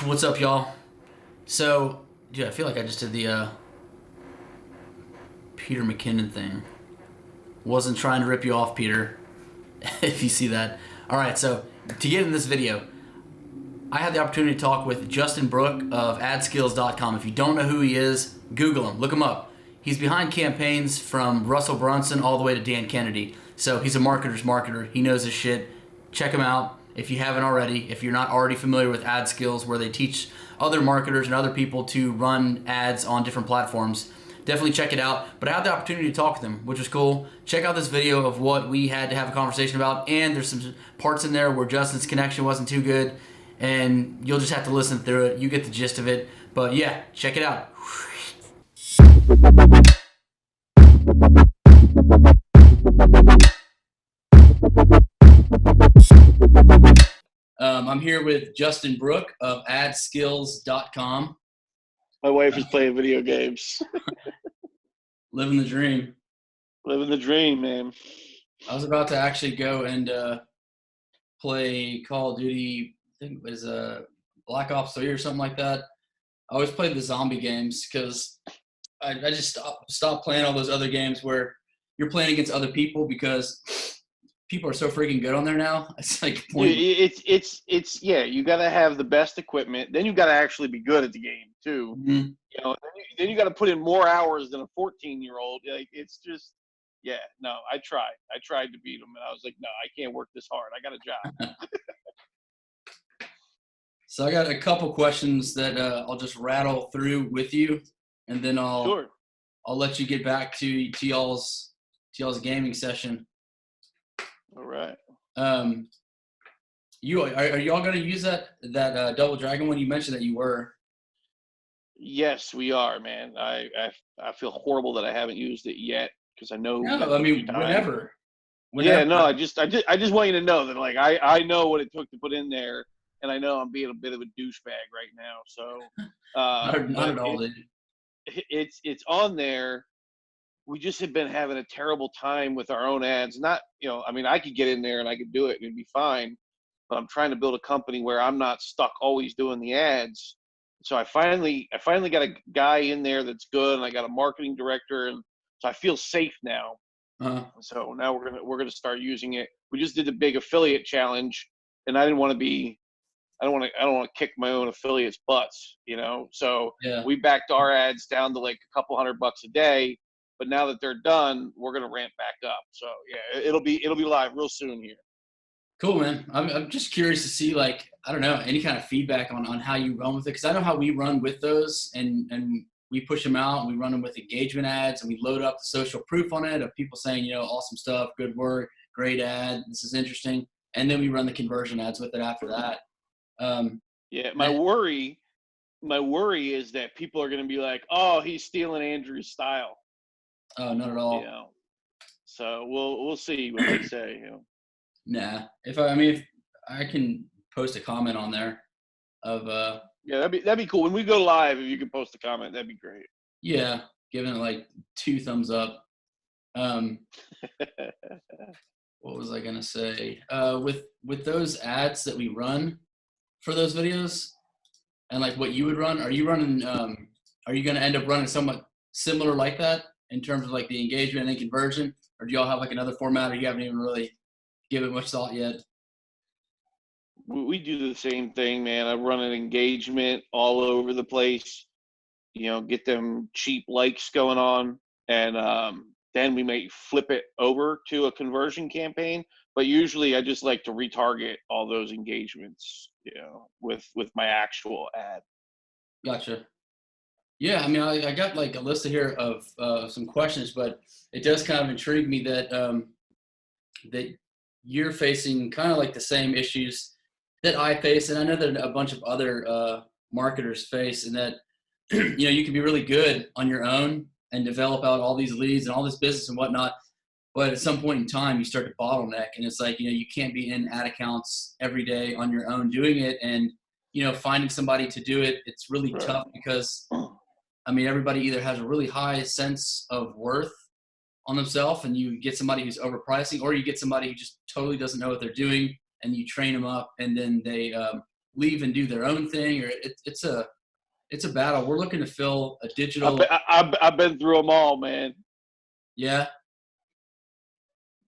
What's up, y'all? So, dude, I feel like I just did the Peter McKinnon thing. Wasn't trying to rip you off, Peter, if you see that. All right, so to get in this video, I had the opportunity to talk with Justin Brooke of @skills.com. If you don't know who he is, Google him, look him up. He's behind campaigns from Russell Brunson all the way to Dan Kennedy. So he's a marketer's marketer. He knows his shit. Check him out if you haven't already. If you're not already familiar with ad skills, where they teach other marketers and other people to run ads on different platforms, definitely check it out. But I had the opportunity to talk with him, which was cool. Check out this video of what we had to have a conversation about. And there's some parts in there where Justin's connection wasn't too good. And you'll just have to listen through it. You get the gist of it. But yeah, check it out. I'm here with Justin Brooke of @skills.com. My wife is playing video games. Living the dream. Living the dream, man. I was about to actually go and play Call of Duty. I think it was Black Ops 3 or something like that. I always played the zombie games because I just stopped playing all those other games where you're playing against other people because people are so freaking good on there now. It's like pointless. It's yeah. You got to have the best equipment. Then you got to actually be good at the game too. Mm-hmm. You know. Then you got to put in more hours than a 14-year-old. Like it's just, yeah. No, I tried to beat him, and I was like, no, I can't work this hard. I got a job. So I got a couple questions that I'll just rattle through with you, and then I'll let you get back to y'all's gaming session. All right. Are y'all gonna use that Double Dragon one? You mentioned that you were. Yes, we are, man. I feel horrible that I haven't used it yet because I know. No, I mean whenever. Yeah, no. I just want you to know that like I know what it took to put in there, and I know I'm being a bit of a douchebag right now. So not at all, dude. It's on there. We just have been having a terrible time with our own ads. Not, I mean, I could get in there and I could do it and it'd be fine, but I'm trying to build a company where I'm not stuck always doing the ads. So I finally got a guy in there that's good, and I got a marketing director, and so I feel safe now. So now we're gonna start using it. We just did the big affiliate challenge, and I don't want to kick my own affiliates' butts, So yeah. We backed our ads down to like a couple $100 a day. But now that they're done, we're gonna ramp back up. So yeah, it'll be live real soon here. Cool, man. I'm just curious to see, like, I don't know, any kind of feedback on how you run with it, because I know how we run with those, and we push them out, and we run them with engagement ads, and we load up the social proof on it of people saying, awesome stuff, good work, great ad, this is interesting, and then we run the conversion ads with it after that. Yeah, my worry is that people are gonna be like, oh, he's stealing Andrew's style. Oh, not at all. So we'll see what they say. Nah. If I can post a comment on there of yeah, that'd be cool. When we go live, if you can post a comment, that'd be great. Yeah, giving it like 2 thumbs up. What was I gonna say? With those ads that we run for those videos, and like what you would run, are you gonna end up running somewhat similar like that in terms of like the engagement and conversion, or do y'all have like another format, or you haven't even really given it much thought yet? We do the same thing, man. I run an engagement all over the place, get them cheap likes going on, and then we may flip it over to a conversion campaign. But usually I just like to retarget all those engagements, with my actual ad. Gotcha. Yeah, I mean, I got like a list here of some questions, but it does kind of intrigue me that that you're facing kind of like the same issues that I face, and I know that a bunch of other marketers face, and that you can be really good on your own and develop out all these leads and all this business and whatnot, but at some point in time you start to bottleneck, and it's like you can't be in ad accounts every day on your own doing it, and finding somebody to do it, it's really tough because I mean, everybody either has a really high sense of worth on themselves, and you get somebody who's overpricing, or you get somebody who just totally doesn't know what they're doing, and you train them up, and then they leave and do their own thing, or it's a battle. We're looking to fill a digital. I've been through them all, man. Yeah.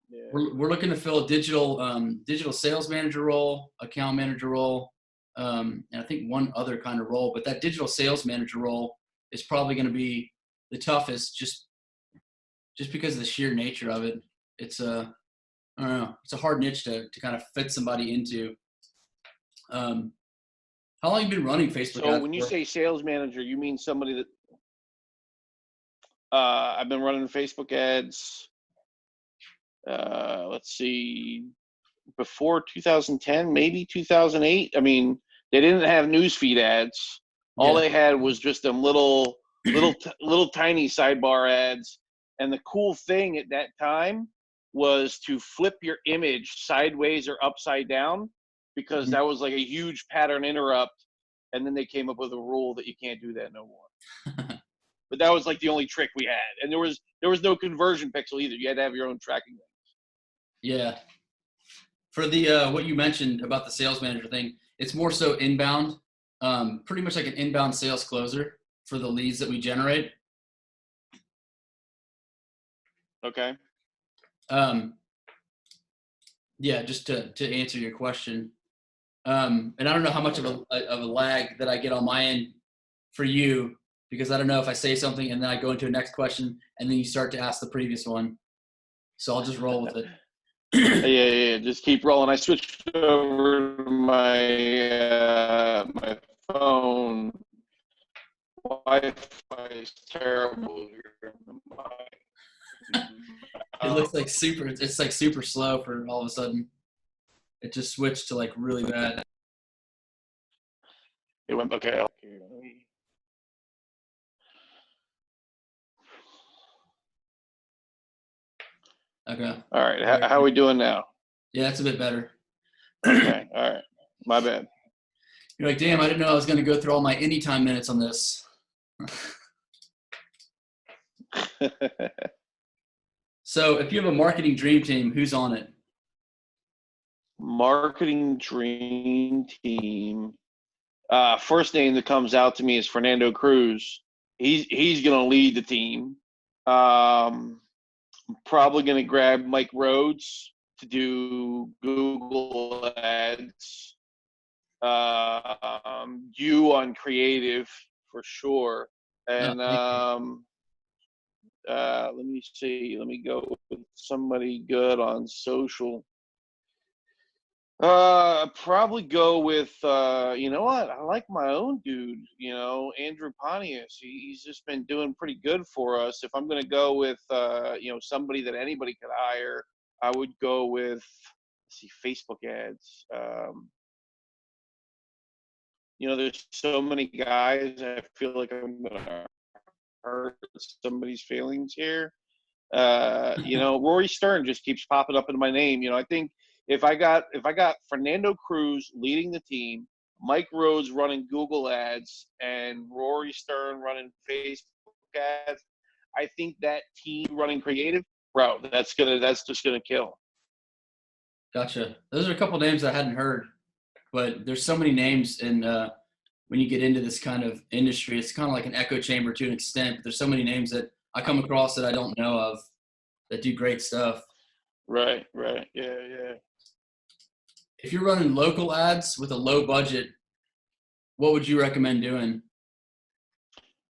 Yeah. We're looking to fill a digital sales manager role, account manager role, and I think one other kind of role. But that digital sales manager role is probably going to be the toughest, just because of the sheer nature of it. It's a I don't know. It's a hard niche to kind of fit somebody into. How long have you been running Facebook So ads when you for? say sales manager, you mean somebody that I've been running Facebook ads. Let's see, before 2010, maybe 2008. I mean, they didn't have newsfeed ads. All Yeah. they had was just them little tiny sidebar ads. And the cool thing at that time was to flip your image sideways or upside down, because that was like a huge pattern interrupt. And then they came up with a rule that you can't do that no more. But that was like the only trick we had. And there was no conversion pixel either. You had to have your own tracking link. Yeah. For the what you mentioned about the sales manager thing, it's more so inbound, pretty much like an inbound sales closer for the leads that we generate. Okay. Yeah, just to answer your question. And I don't know how much of a lag that I get on my end for you, because I don't know if I say something and then I go into a next question and then you start to ask the previous one. So I'll just roll with it. Yeah. Just keep rolling. I switched over to my my phone. Wi-Fi is terrible here. It looks like it's like super slow for all of a sudden. It just switched to like really bad. It went okay. Okay. All right. How are we doing now? Yeah, it's a bit better. Okay. All right. My bad. You're like, damn, I didn't know I was going to go through all my anytime minutes on this. So if you have a marketing dream team, who's on it? Marketing dream team. First name that comes out to me is Fernando Cruz. He's going to lead the team. I'm probably going to grab Mike Rhodes to do Google ads. You on creative for sure. And let me see. Let me go with somebody good on social. Probably go with you know what? I like my own dude, Andrew Pontius. He's just been doing pretty good for us. If I'm gonna go with somebody that anybody could hire, I would go with, let's see, Facebook ads. There's so many guys, I feel like I'm gonna hurt somebody's feelings here. Rory Stern just keeps popping up into my name. I think if I got Fernando Cruz leading the team, Mike Rhodes running Google ads, and Rory Stern running Facebook ads, I think that team running creative, bro, that's just gonna kill. Gotcha. Those are a couple names I hadn't heard, but there's so many names, and when you get into this kind of industry, it's kind of like an echo chamber to an extent. But there's so many names that I come across that I don't know of that do great stuff. Right. Yeah. If you're running local ads with a low budget, what would you recommend doing?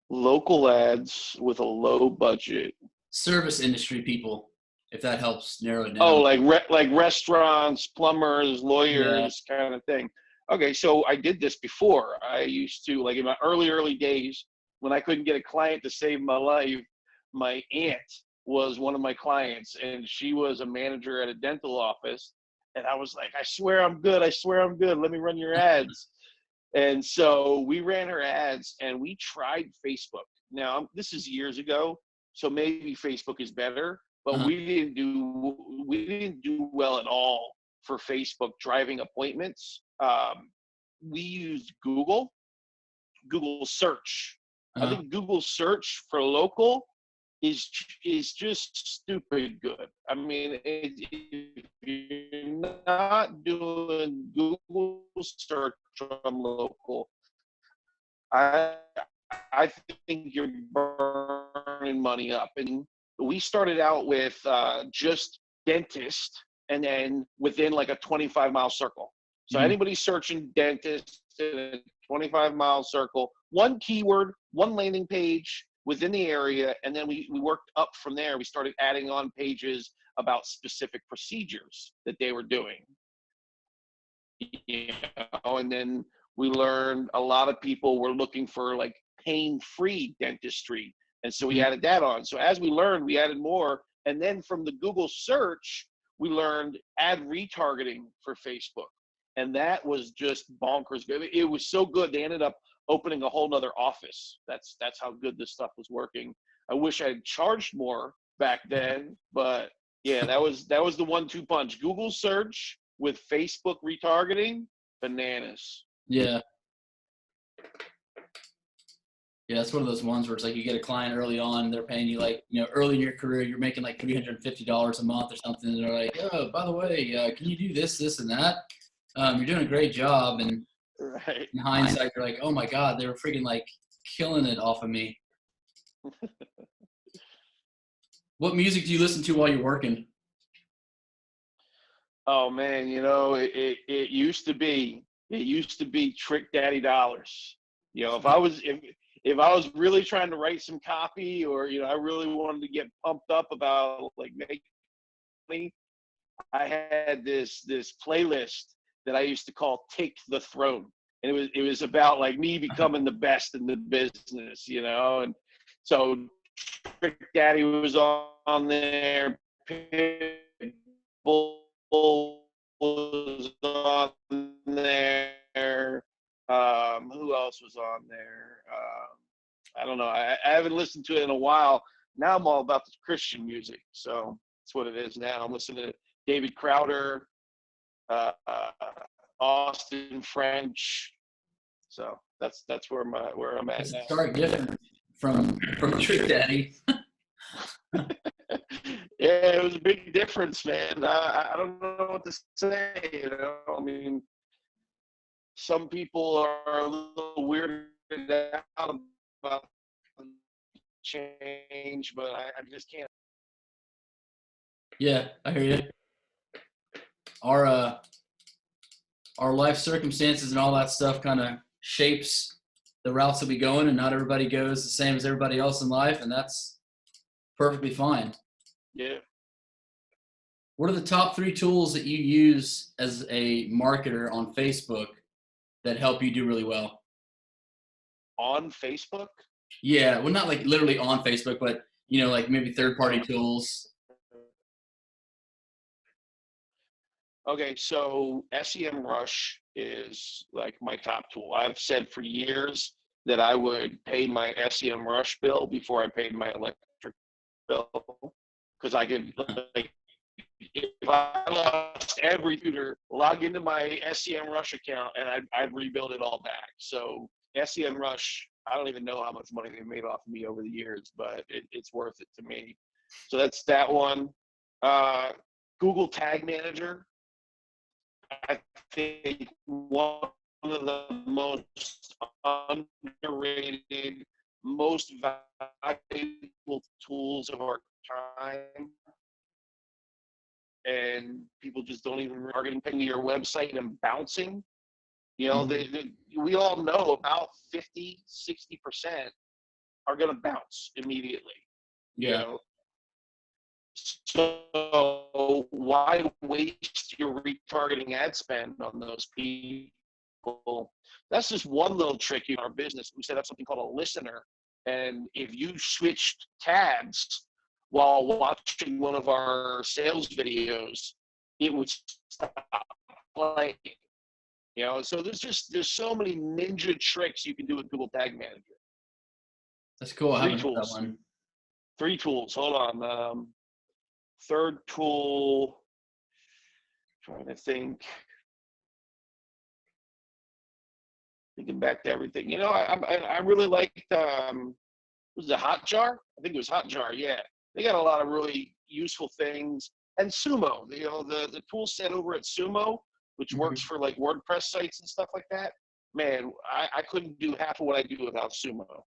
Local ads with a low budget. Service industry people, if that helps narrow it down. Oh, like restaurants, plumbers, lawyers, kind of thing. Okay, so I did this before. I used to, like in my early days, when I couldn't get a client to save my life, my aunt was one of my clients, and she was a manager at a dental office. And I was like, I swear I'm good. Let me run your ads. And so we ran her ads, and we tried Facebook. Now, this is years ago, so maybe Facebook is better, but we didn't do well at all for Facebook driving appointments. We used Google search. I think Google search for local is just stupid good. I mean, if you're not doing Google search on local, I I think you're burning money up. And we started out with just dentist, and then within like a 25-mile circle. So Mhm. anybody searching dentist in a 25-mile circle, one keyword, one landing page within the area, and then we worked up from there. We started adding on pages about specific procedures that they were doing. You and then we learned a lot of people were looking for like pain-free dentistry, and so we Mhm. added that on. So as we learned, we added more, and then from the Google search, we learned ad retargeting for Facebook, and that was just bonkers good. It was so good they ended up opening a whole nother office. That's how good this stuff was working. I wish I had charged more back then, but yeah, that was the 1-2 punch. Google search with Facebook retargeting, bananas. Yeah. Yeah, that's one of those ones where it's like you get a client early on, they're paying you like, early in your career, you're making like $350 a month or something. And they're like, oh, by the way, can you do this, this, and that? You're doing a great job. And Right. in hindsight, you're like, oh my God, they were freaking like killing it off of me. What music do you listen to while you're working? Oh man, it used to be Trick Daddy Dollars. If I was really trying to write some copy, or I really wanted to get pumped up about like making money, I had this playlist that I used to call "Take the Throne," and it was about like me becoming the best in the business, and so Trick Daddy was on there, Pitbull was on there. Who else was on there? I don't know. I haven't listened to it in a while. Now I'm all about the Christian music, so that's what it is now. I'm listening to David Crowder, uh, uh, Austin French. So that's where I'm at It's a now. stark difference from Trick Daddy. Yeah, it was a big difference, man. I don't know what to say. I mean, some people are a little weirded out about change, but I just can't. Yeah, I hear you. Our our life circumstances and all that stuff kind of shapes the routes that we go in, and not everybody goes the same as everybody else in life, and that's perfectly fine. Yeah, What are the top 3 tools that you use as a marketer on Facebook that help you do really well? on Facebook. Yeah, well, not like literally on Facebook, but like maybe third-party Uh, tools. okay, so SEMrush is like my top tool. I've said for years that I would pay my SEMrush bill before I paid my electric bill, because I could, like, if I lost every computer, log into my SEMrush account, and I'd rebuild it all back. So SEMrush, I don't even know how much money they made off of me over the years, but it's worth it to me. So that's that one. Uh, Google Tag Manager, I think one of the most underrated, most valuable tools of our time, and people just don't even are getting ping to your website and bouncing. Mhm. We all know about 50-60% are going to bounce immediately. you Yeah, know so why waste your retargeting ad spend on those people? That's just one little trick in our business. We set up something called a listener, and if you switched tabs while watching one of our sales videos, it would stop playing. So there's so many ninja tricks you can do with Google Tag Manager. that's cool. I Three haven't heard that tools. one. Three tools. Hold on. Third tool. Trying to think. Thinking back to everything. I really liked was it Hotjar? I think it was Hotjar. Yeah, they got a lot of really useful things. And Sumo, the tool set over at Sumo, which works for like WordPress sites and stuff like that. Man, I couldn't do half of what I do without Sumo.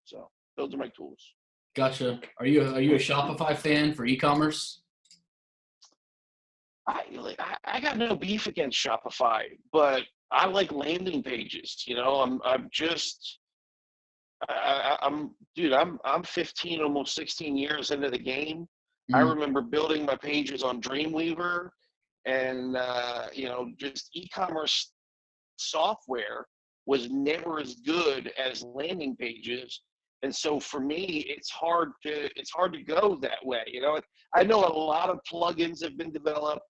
So those are my tools. Gotcha. Are you a Shopify fan for e-commerce? I got no beef against Shopify, but I like landing pages. I'm 15, almost 16 years into the game. I remember building my pages on Dreamweaver, and just e-commerce software was never as good as landing pages. And so for me, it's hard to go that way. I know a lot of plugins have been developed.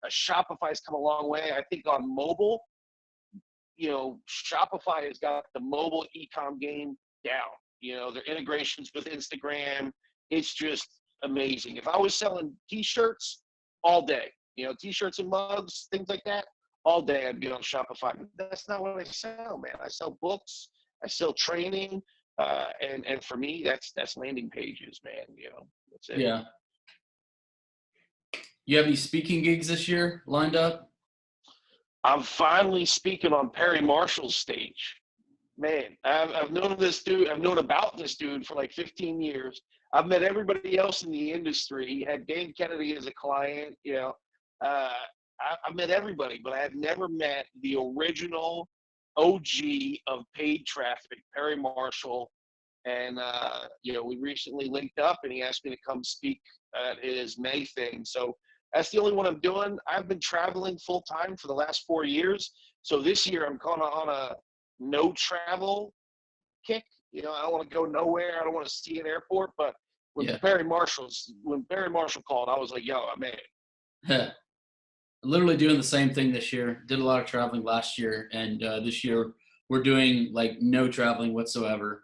Shopify's come a long way. I think on mobile, Shopify has got the mobile e-com game down. Their integrations with Instagram, it's just amazing. If I was selling t-shirts all day, t-shirts and mugs, things like that, all day I'd be on Shopify. But that's not what I sell, man. I sell books, I sell training, and for me, that's landing pages, man. That's it. Yeah. You have any speaking gigs this year lined up? I'm finally speaking on Perry Marshall's stage. Man, I've known this dude. I've known about this dude for like 15 years. I've met everybody else in the industry. Had Dan Kennedy as a client. I've met everybody, but I have never met the original OG of paid traffic, Perry Marshall. And we recently linked up, and he asked me to come speak at his May thing. So that's the only one I'm doing. I've been traveling full time for the last 4 years. So this year I'm kind of on a no travel kick. I don't want to go nowhere. I don't want to see an airport. But when Perry Marshall called, I was like, yo, I'm in. Literally doing the same thing this year. Did a lot of traveling last year, and this year we're doing like no traveling whatsoever,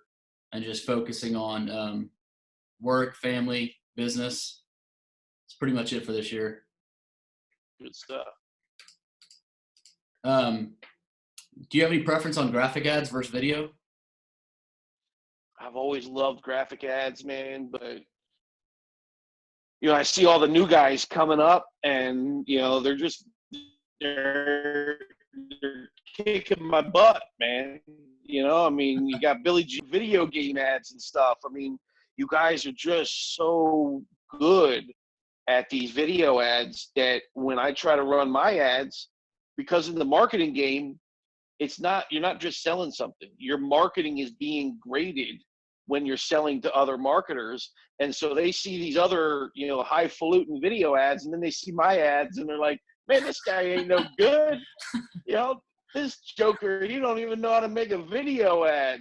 and just focusing on work, family, business. It's pretty much it for this year. Good stuff. Do you have any preference on graphic ads versus video? I've always loved graphic ads, man, but I see all the new guys coming up, and they're kicking my butt, man. You got Billy G video game ads and stuff. You guys are just so good at these video ads that when I try to run my ads, because in the marketing game, you're not just selling something. Your marketing is being graded when you're selling to other marketers. And so they see these other, highfalutin video ads, and then they see my ads, and they're like, man, this guy ain't no good. This joker, you don't even know how to make a video ad,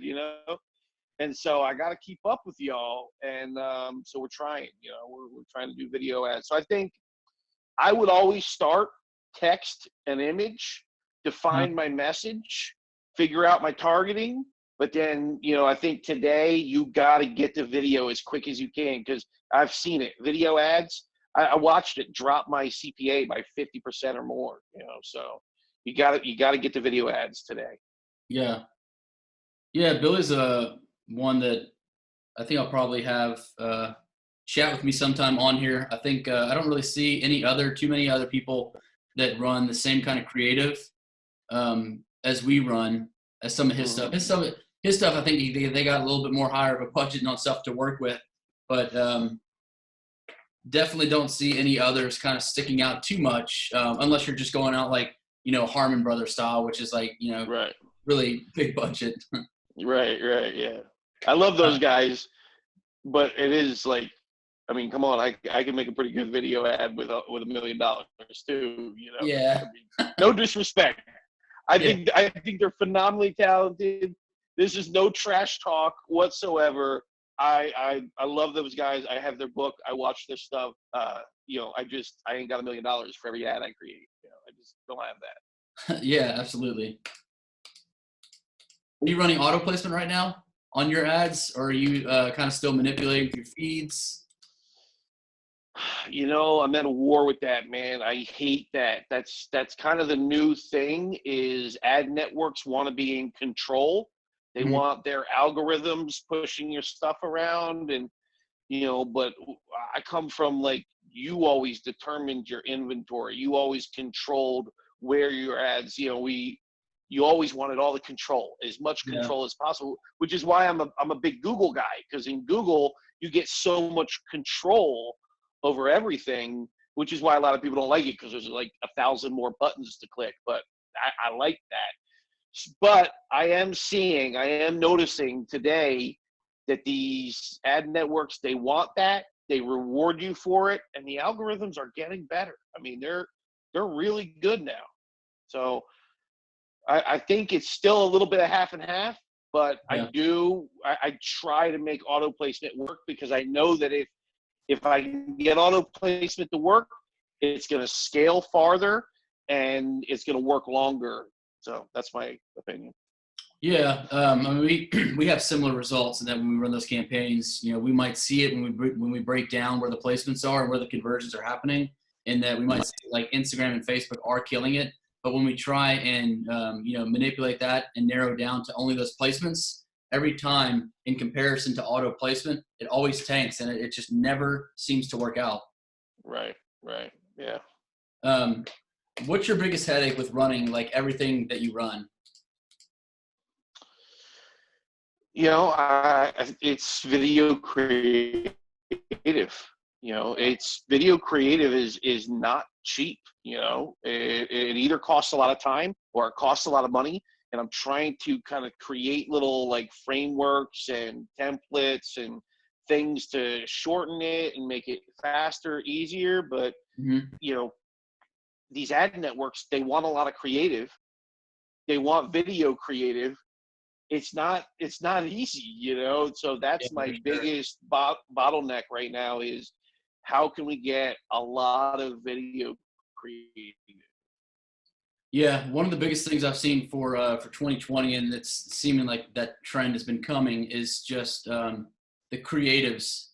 And so I got to keep up with y'all. And so we're trying, we're trying to do video ads. So I think I would always start text and image, define my message, figure out my targeting. But then, I think today you got to get to video as quick as you can, because I've seen it. Video ads, I watched it drop my CPA by 50% or more, so you got to get to video ads today. Yeah. Yeah. Billy's one that I think I'll probably have chat with me sometime on here. I think I don't really see too many other people that run the same kind of creative as we run, as some of his stuff. His stuff, I think they got a little bit more higher of a budget on stuff to work with, but definitely don't see any others kind of sticking out too much, unless you're just going out like, Harmon Brothers style, which is like, right, really big budget. Right, yeah. I love those guys, but it is like, come on, I can make a pretty good video ad with $1 million too, Yeah. No disrespect. I think they're phenomenally talented. This is no trash talk whatsoever. I love those guys. I have their book. I watch their stuff. I ain't got $1 million for every ad I create. I just don't have that. Yeah, absolutely. Are you running auto placement right now on your ads, or are you kind of still manipulating through feeds? I'm at a war with that, man. I hate that. That's kind of the new thing, is ad networks want to be in control. They want their algorithms pushing your stuff around, and but I come from, like, you always determined your inventory. You always controlled where your ads, you always wanted all the control, as much control as possible, which is why I'm a big Google guy, because in Google you get so much control over everything, which is why a lot of people don't like it, because there's like 1,000 more buttons to click. But I like that. But I am noticing today that these ad networks, they want that, they reward you for it, and the algorithms are getting better. I mean, they're really good now. So I think it's still a little bit of half and half, but I try to make auto placement work, because I know that if I can get auto placement to work, it's going to scale farther and it's going to work longer. So that's my opinion. Yeah, I mean, we have similar results in that when we run those campaigns, we might see it when we break down where the placements are and where the conversions are happening, and that we might see like Instagram and Facebook are killing it. But when we try and manipulate that and narrow down to only those placements, every time in comparison to auto placement, it always tanks, and it just never seems to work out. Right, yeah. What's your biggest headache with running like everything that you run? It's video creative. It's video creative is not cheap. It either costs a lot of time or it costs a lot of money. And I'm trying to kind of create little like frameworks and templates and things to shorten it and make it faster, easier. But, these ad networks, they want a lot of creative. They want video creative. It's not easy, so that's my biggest bottleneck right now, is how can we get a lot of video creative? Yeah, one of the biggest things I've seen for 2020, and it's seeming like that trend has been coming, is just the creatives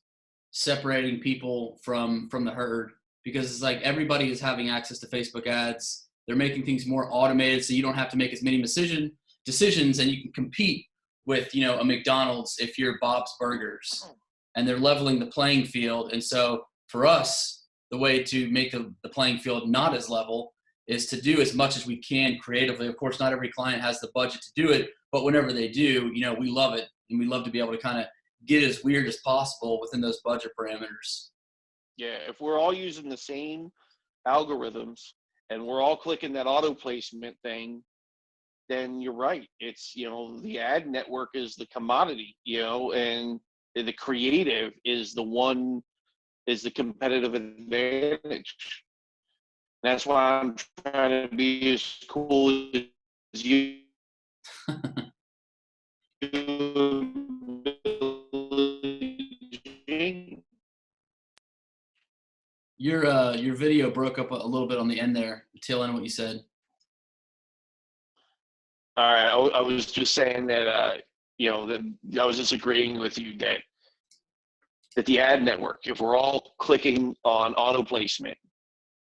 separating people from the herd, because it's like everybody is having access to Facebook ads. They're making things more automated, so you don't have to make as many decisions, and you can compete with a McDonald's if you're Bob's Burgers, and they're leveling the playing field. And so for us, the way to make the playing field not as level is to do as much as we can creatively. Of course, not every client has the budget to do it, but whenever they do, we love it, and we love to be able to kind of get as weird as possible within those budget parameters. Yeah, if we're all using the same algorithms and we're all clicking that auto placement thing, then you're right. It's, the ad network is the commodity, and the creative is the competitive advantage. That's why I'm trying to be as cool as you. Your video broke up a little bit on the end there, the tail end of what you said. All right, I was just saying that that I was just agreeing with you that the ad network, if we're all clicking on auto placement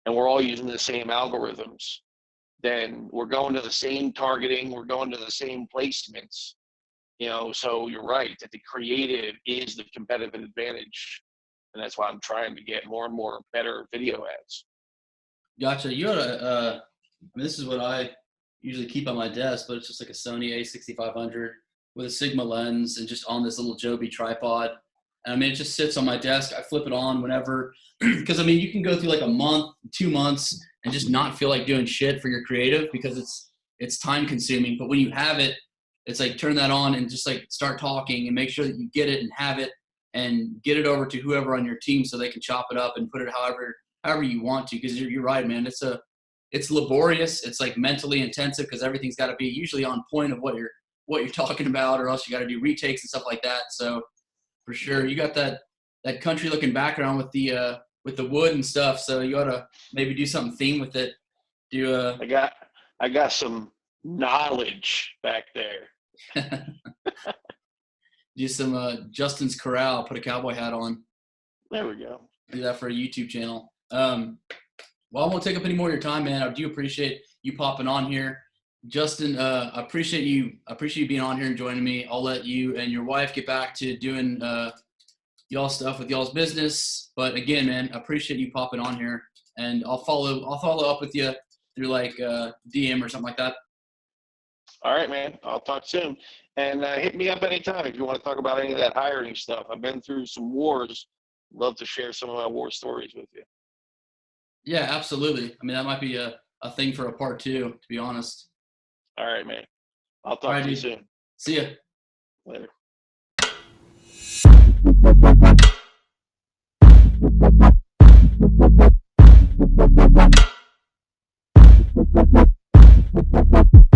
and we're all using the same algorithms, then we're going to the same targeting, we're going to the same placements. So you're right that the creative is the competitive advantage. And that's why I'm trying to get more and more better video ads. Gotcha. You ought this is what I usually keep on my desk, but it's just like a Sony A6500 with a Sigma lens and just on this little Joby tripod. And it just sits on my desk. I flip it on whenever, because you can go through like a month, 2 months and just not feel like doing shit for your creative, because it's time consuming. But when you have it, it's like turn that on and just like start talking and make sure that you get it and have it, and get it over to whoever on your team so they can chop it up and put it however you want to. Because you're right, man. It's laborious. It's like mentally intensive, because everything's got to be usually on point of what you're talking about, or else you got to do retakes and stuff like that. So for sure, you got that country looking background with the wood and stuff. So you ought to maybe do something theme with it. I got some knowledge back there. Do some Justin's Corral, put a cowboy hat on. There we go. Do that for a YouTube channel. Well, I won't take up any more of your time, man. I do appreciate you popping on here. Justin, I appreciate you. I appreciate you being on here and joining me. I'll let you and your wife get back to doing y'all stuff with y'all's business. But again, man, I appreciate you popping on here, and I'll follow up with you through like DM or something like that. All right, man. I'll talk soon. And hit me up anytime if you want to talk about any of that hiring stuff. I've been through some wars. Love to share some of my war stories with you. Yeah, absolutely. I mean, that might be a thing for a part 2, to be honest. All right, man. I'll All talk right, to you dude. soon. See ya. Later.